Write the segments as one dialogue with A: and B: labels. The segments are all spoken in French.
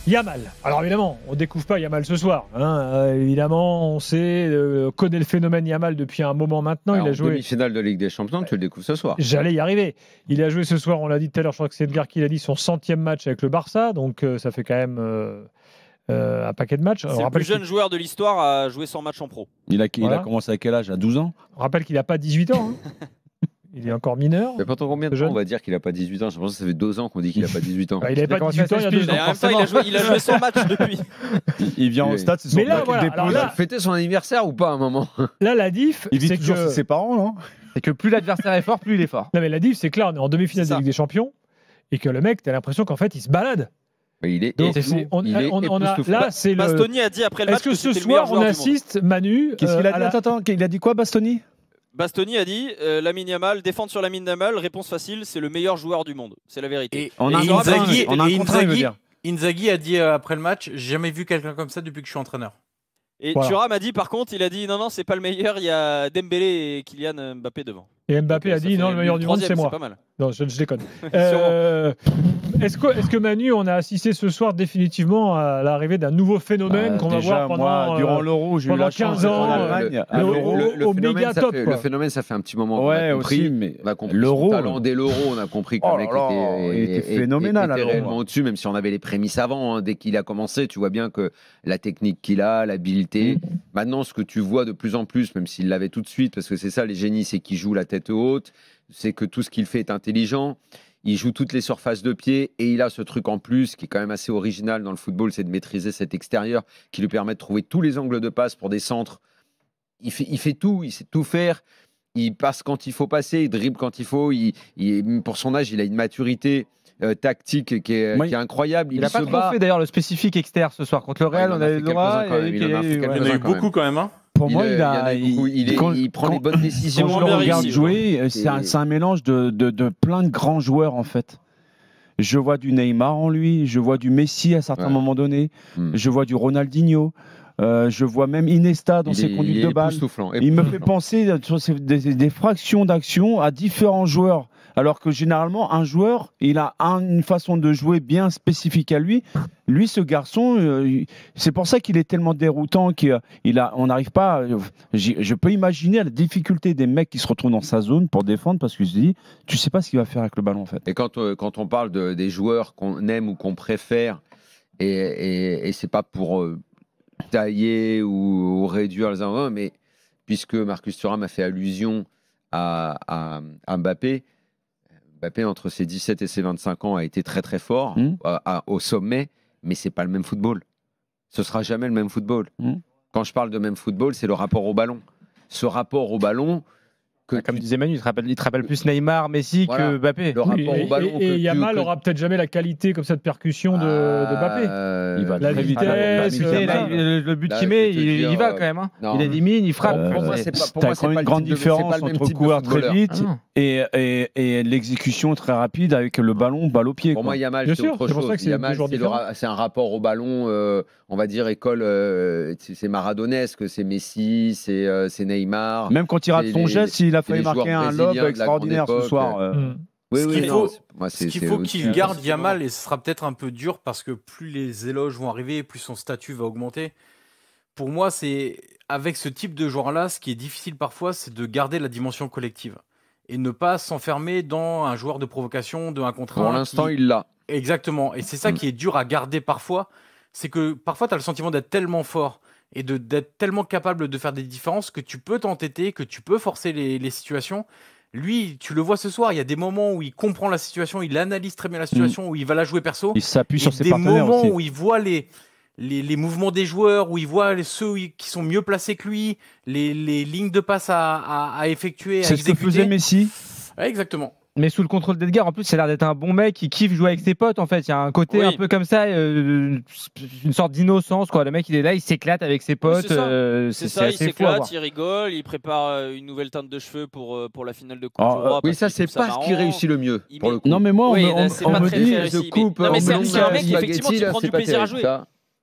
A: Yamal. Alors évidemment, on ne découvre pas Yamal ce soir. Évidemment, on connaît le phénomène Yamal depuis un moment maintenant.
B: Alors,
A: il a joué
B: demi-finale de Ligue des Champions, tu le découvres ce soir.
A: J'allais y arriver. Il a joué ce soir, on l'a dit tout à l'heure, je crois que c'est Edgar qui l'a dit, son 100e match avec le Barça. Donc ça fait quand même un paquet de matchs.
C: C'est le plus jeune joueur de l'histoire à jouer 100 matchs en pro.
D: Il a commencé à quel âge? À 12 ans?
A: On rappelle qu'il n'a pas 18 ans. Il est encore mineur.
B: Mais pendant combien de temps on va dire qu'il n'a pas 18 ans? Je pense que ça fait 2 ans qu'on dit qu'il n'a pas 18 ans.
A: Il n'avait pas 18 ans il y a 2 ans.
C: En même temps, il a joué 100 matchs depuis.
D: Il vient au stade, c'est son
A: Mais là, voilà.
B: Il a fêté son anniversaire ou pas à un moment?
A: Là, la diff,
D: il vit
A: c'est
D: toujours
A: que...
D: chez ses parents, non?
E: C'est que plus l'adversaire est fort, plus il est fort.
A: Non, mais la diff, c'est que là, on est en demi-finale de Ligue des Champions et que le mec, t'as l'impression qu'en fait, il se balade.
B: Mais il est
A: là, c'est
C: Bastoni a dit après le match
A: que ce soir, on assiste, Manu...
D: Qu'est-ce qu'il a dit? Attends, il a dit quoi, Bastoni?
C: Bastoni a dit Lamine Yamal, défendre sur Lamine Yamal, réponse facile, c'est le meilleur joueur du monde. C'est la vérité.
F: Inzaghi a dit après le match, j'ai jamais vu quelqu'un comme ça depuis que je suis entraîneur.
C: Et Thuram a dit par contre, il a dit non, c'est pas le meilleur, il y a Dembélé et Kylian Mbappé devant.
A: Et Mbappé a dit non, le meilleur du monde, c'est moi.
C: Pas mal.
A: Non, je déconne. Est-ce que Manu, on a assisté ce soir définitivement à l'arrivée d'un nouveau phénomène qu'on va voir pendant
D: durant l'Euro, j'ai eu la
A: 15 ans au méga top.
B: Le phénomène, ça fait un petit moment qu'on a compris. On a compris
D: l'Euro,
B: son talent dès l'Euro, on a compris que le mec
D: était phénoménal.
B: Il était réellement au-dessus, même si on avait les prémices avant. Dès qu'il a commencé, tu vois bien que la technique qu'il a, l'habileté. Maintenant, ce que tu vois de plus en plus, même s'il l'avait tout de suite, parce que c'est ça les génies, c'est qu'il joue la tête haute, c'est que tout ce qu'il fait est intelligent. Il joue toutes les surfaces de pied et il a ce truc en plus qui est quand même assez original dans le football, c'est de maîtriser cet extérieur qui lui permet de trouver tous les angles de passe pour des centres. Il fait tout, il sait tout faire. Il passe quand il faut passer, il dribble quand il faut. Pour son âge, il a une maturité tactique qui est incroyable.
E: Il n'a pas trop fait d'ailleurs le spécifique externe ce soir contre le Real. On a eu le droit.
F: Il en a eu beaucoup quand même.
D: Pour moi, il
B: prend les bonnes décisions.
D: Quand je le regarde jouer, c'est un mélange de plein de grands joueurs en fait. Je vois du Neymar en lui, je vois du Messi à certains moments donnés, je vois du Ronaldinho, je vois même Iniesta dans ses conduites de balle. Il me fait penser sur des fractions d'action à différents joueurs. Alors que généralement, un joueur, il a une façon de jouer bien spécifique à lui. Lui, ce garçon, c'est pour ça qu'il est tellement déroutant on n'arrive pas. Je peux imaginer la difficulté des mecs qui se retrouvent dans sa zone pour défendre parce qu'il se dit, tu sais pas ce qu'il va faire avec le ballon en fait.
B: Et quand on parle des joueurs qu'on aime ou qu'on préfère, et c'est pas pour tailler ou réduire les uns, mais puisque Marcus Thuram a fait allusion à Mbappé. Mbappé, entre ses 17 et ses 25 ans, a été très très fort au sommet, mais c'est pas le même football. Ce sera jamais le même football. Quand je parle de même football, c'est le rapport au ballon. Ce rapport au ballon...
E: Comme disait Manu, il te rappelle plus Neymar, Messi que Mbappé.
B: Le rapport au ballon.
A: Et Yamal aura peut-être jamais la qualité comme ça de percussion de Mbappé.
D: Il va
A: la vitesse,
E: le but qu'il met, il y va quand même. Il élimine, il frappe.
B: Pour moi, c'est
D: quand même une grande différence entre courir très vite et l'exécution très rapide avec le ballon, balle au pied.
B: Pour moi, Yamal, c'est autre chose. Yamal, c'est un rapport au ballon, on va dire, école, c'est maradonesque, c'est Messi, c'est Neymar.
D: Même quand il rate son geste, il a failli marquer un lob extraordinaire ce soir.
F: Ce qu'il faut qu'il garde Yamal, et ce sera peut-être un peu dur parce que plus les éloges vont arriver, plus son statut va augmenter. Pour moi, c'est avec ce type de joueur-là, ce qui est difficile parfois, c'est de garder la dimension collective et ne pas s'enfermer dans un joueur de provocation, de 1 contre 1.
B: Pour l'instant, il l'a.
F: Exactement. Et c'est ça qui est dur à garder parfois. C'est que parfois, tu as le sentiment d'être tellement fort et d'être tellement capable de faire des différences que tu peux t'entêter, que tu peux forcer les situations. Lui, tu le vois ce soir, il y a des moments où il comprend la situation, il analyse très bien la situation, où il va la jouer perso.
D: Il s'appuie sur ses
F: partenaires aussi. Des moments où il voit les mouvements des joueurs, où il voit ceux qui sont mieux placés que lui, les lignes de passe à effectuer, à exécuter.
D: C'est ce que faisait Messi.
F: Ouais, exactement.
E: Mais sous le contrôle d'Edgar, en plus, ça a l'air d'être un bon mec qui kiffe jouer avec ses potes. En fait, il y a un côté un peu comme ça, une sorte d'innocence, quoi. Le mec, il est là, il s'éclate avec ses potes.
C: C'est ça, il s'éclate, il rigole, il prépare une nouvelle teinte de cheveux pour la finale de Coupe du Roi.
B: Oui, ça, c'est pas ce qui réussit le mieux. Pour le coup.
D: Non, mais moi, on me dit,
B: je coupe.
C: Non, mais c'est un mec, effectivement, qui prend du plaisir à jouer.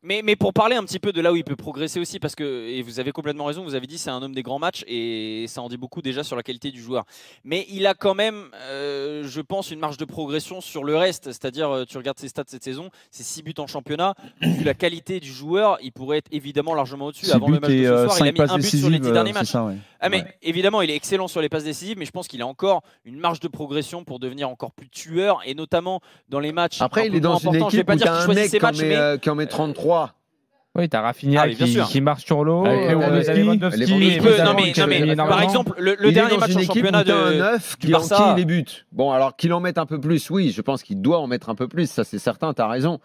C: Mais pour parler un petit peu de là où il peut progresser aussi, parce que, et vous avez complètement raison, vous avez dit c'est un homme des grands matchs et ça en dit beaucoup déjà sur la qualité du joueur. Mais il a quand même, je pense, une marge de progression sur le reste. C'est-à-dire, tu regardes ses stats cette saison, c'est 6 buts en championnat. Vu la qualité du joueur, il pourrait être évidemment largement au-dessus. Avant le match de ce soir, il a mis un but sur les 10 derniers matchs.
D: Ça, ouais.
C: Ah, mais évidemment, il est excellent sur les passes décisives, mais je pense qu'il a encore une marge de progression pour devenir encore plus tueur, et notamment dans les matchs.
B: Après, il est dans une équipe où t'as un mec qui en met 33.
E: Oui, t'as Rafinha qui marche sur l'eau.
C: Par exemple, le dernier match en championnat de
B: 9 qui enquille les buts. Bon, alors qu'il en mette un peu plus, oui, je pense qu'il doit en mettre un peu plus, ça c'est certain, t'as raison.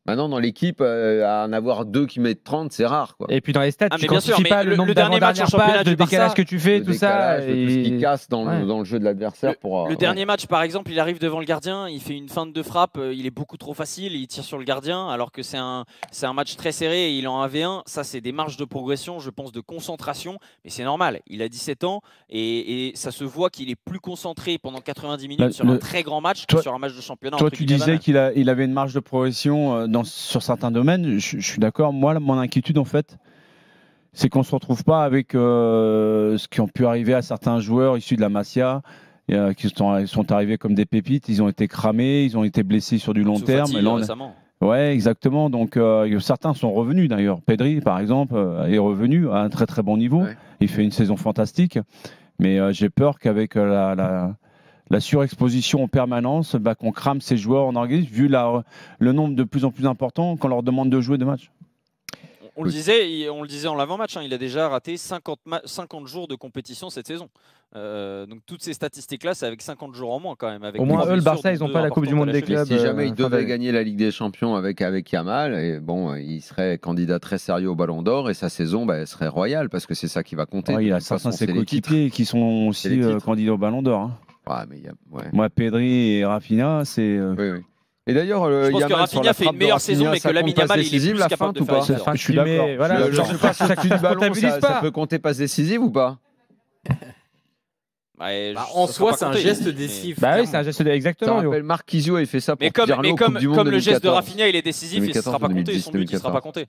B: Maintenant, dans l'équipe, à en avoir 2 qui mettent 30, c'est rare, quoi.
E: Et puis dans les stats, tu ne quantifies pas le nombre d'avant-dernières passes, de décalage que tu fais, tout ça.
B: Tout ce qui casse dans le jeu de l'adversaire.
C: Le dernier match, par exemple, il arrive devant le gardien, il fait une feinte de frappe, il est beaucoup trop facile, il tire sur le gardien, alors que c'est un match très serré et il est en 1v1. Ça, c'est des marges de progression, je pense, de concentration. Mais c'est normal, il a 17 ans et ça se voit qu'il est plus concentré pendant 90 minutes sur un très grand match que sur un match de championnat.
D: Toi, tu disais qu'il avait une marge de progression sur certains domaines, je suis d'accord. Moi, mon inquiétude, en fait, c'est qu'on ne se retrouve pas avec ce qui ont pu arriver à certains joueurs issus de la Masia, qui sont arrivés comme des pépites. Ils ont été cramés, ils ont été blessés sur du long terme. Ouais, exactement. Donc, certains sont revenus d'ailleurs. Pedri, par exemple, est revenu à un très très bon niveau. Ouais. Il fait une saison fantastique. Mais j'ai peur qu'avec la surexposition en permanence, qu'on crame ces joueurs en organisme, vu le nombre de plus en plus important qu'on leur demande de jouer des matchs.
C: On le disait en l'avant-match, il a déjà raté 50 jours de compétition cette saison. Donc toutes ces statistiques-là, c'est avec 50 jours en moins quand même. Avec
E: au moins, le Barça, ils n'ont pas la Coupe du Monde des clubs.
B: Si jamais ils devaient gagner la Ligue des Champions avec Yamal, et bon, il serait candidat très sérieux au Ballon d'Or et sa saison elle serait royale parce que c'est ça qui va compter.
D: Il y a certains de ses coéquipiers qui sont aussi candidats au Ballon d'Or. Moi, Pedri et Rafinha, c'est...
B: Oui. Et d'ailleurs,
C: je pense que Rafinha fait une meilleure saison, mais que Lamine Yamal, il est plus capable de faire ça.
B: Je suis d'accord. Voilà, je sais pas si tu dis ballon, ça peut compter passe décisive ou pas?
F: En soi, c'est un geste décisif.
E: Bah oui, c'est un geste exactement.
B: Ça rappelle Marquisio, il fait ça pour
C: mais comme le geste de Rafinha, il est décisif, il ne sera pas compté. Son but, il ne sera pas compté.